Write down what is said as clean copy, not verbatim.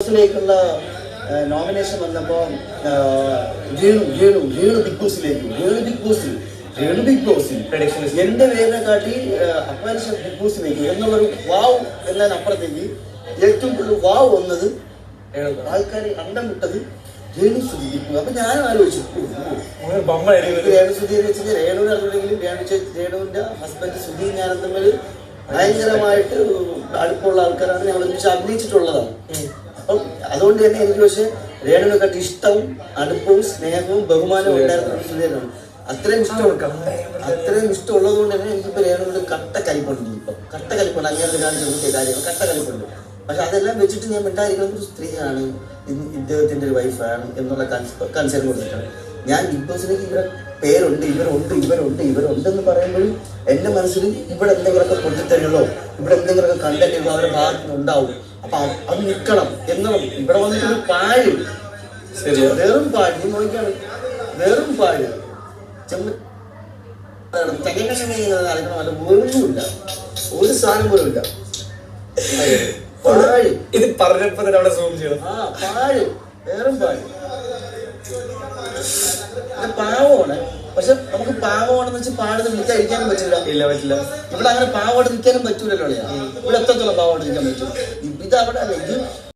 ിലേക്കുള്ള nomination വന്നപ്പോൾ Renu big ബോസിൽ എന്റെ പേരിനെ കാട്ടി അപ്വാൻഷൻ ബിഗ് ബോസിലേക്ക് എന്നുള്ളൊരു വാവ് എന്നതിനപ്പുറത്തേക്ക് ഏറ്റവും കൂടുതൽ വാവ് വന്നത് ആൾക്കാർ അണ്ടം വിട്ടത് രേണു സുധി. അപ്പൊ ഞാൻ ആലോചിച്ചു രേണു സുധി എന്ന് വെച്ചാൽ രേണുവിനെ അറിഞ്ഞില്ലെങ്കിലും രേണുവിന്റെ ഹസ്ബൻഡ് സുധി ഞാനും തമ്മിൽ ഭയങ്കരമായിട്ട് അടുപ്പമുള്ള ആൾക്കാരാണ്. ഞങ്ങൾ ഒരുമിച്ച് അഭിനയിച്ചിട്ടുള്ളതാണ്. അപ്പം അതുകൊണ്ട് തന്നെ എനിക്ക് പക്ഷെ രേണുവിനെ കാട്ടി ഇഷ്ടവും അടുപ്പവും സ്നേഹവും ബഹുമാനവും ഉണ്ടായിരുന്ന സുധീരനാണ്. അത്രയും ഇഷ്ടമുള്ളത് കൊണ്ട് തന്നെ എനിക്കിപ്പോ രേണുവിന്റെ കട്ട കലിപ്പുണ്ട്. ഇപ്പൊ കട്ട കലിപ്പുണ്ട്, അങ്ങനെ കാണിച്ചു കാര്യങ്ങൾ കട്ട കലിപ്പുണ്ട്. പക്ഷെ അതെല്ലാം വെച്ചിട്ട് ഞാൻ മിണ്ടായിരിക്കുന്ന ഒരു സ്ത്രീയാണ്, ഇദ്ദേഹത്തിന്റെ ഒരു വൈഫാണ് എന്നുള്ള കൺസേൺ കൊടുത്തിട്ടാണ് ഞാൻ ബിഗ് ബോസിലേക്ക്. ഇവിടെ പേരുണ്ട്, ഇവരുണ്ടെന്ന് പറയുമ്പോഴും എന്റെ മനസ്സിൽ ഇവിടെ എന്തെങ്കിലുമൊക്കെ പൊട്ടിത്തരുകളോ ഇവിടെ എന്തെങ്കിലുമൊക്കെ കണ്ടന്റുകളോ അവരുടെ ഭാഗത്തുനിന്ന് ഉണ്ടാവും. അപ്പൊ അത് നിൽക്കണം എന്നതും ഇവിടെ വന്നിട്ടൊരു പാഴ്, വെറും പാഴ്, നീ നോക്കിയാണ് വെറും പാഴ് അലക്കണമല്ല, ഒന്നുമില്ല, ഒരു സാധനം പോലും ഇല്ല. പാഴ് ഇത് പറഞ്ഞപ്പോ അവിടെ സൂം ചെയ്യണം. പാഴ്, വെറും പാഴ്. പാവമാണ്, പക്ഷെ നമുക്ക് പാവമാണെന്ന് വെച്ചാൽ പാടുന്ന നിൽക്കാതിരിക്കാനും പറ്റില്ല. ഇവിടെ അങ്ങനെ പാവമായിട്ട് നിൽക്കാനും പറ്റൂലല്ലോ. ഇവിടെ എത്രത്തോളം പാവമായിട്ട് നിൽക്കാൻ പറ്റും? ഇത് അവിടെ അല്ല, ഇത്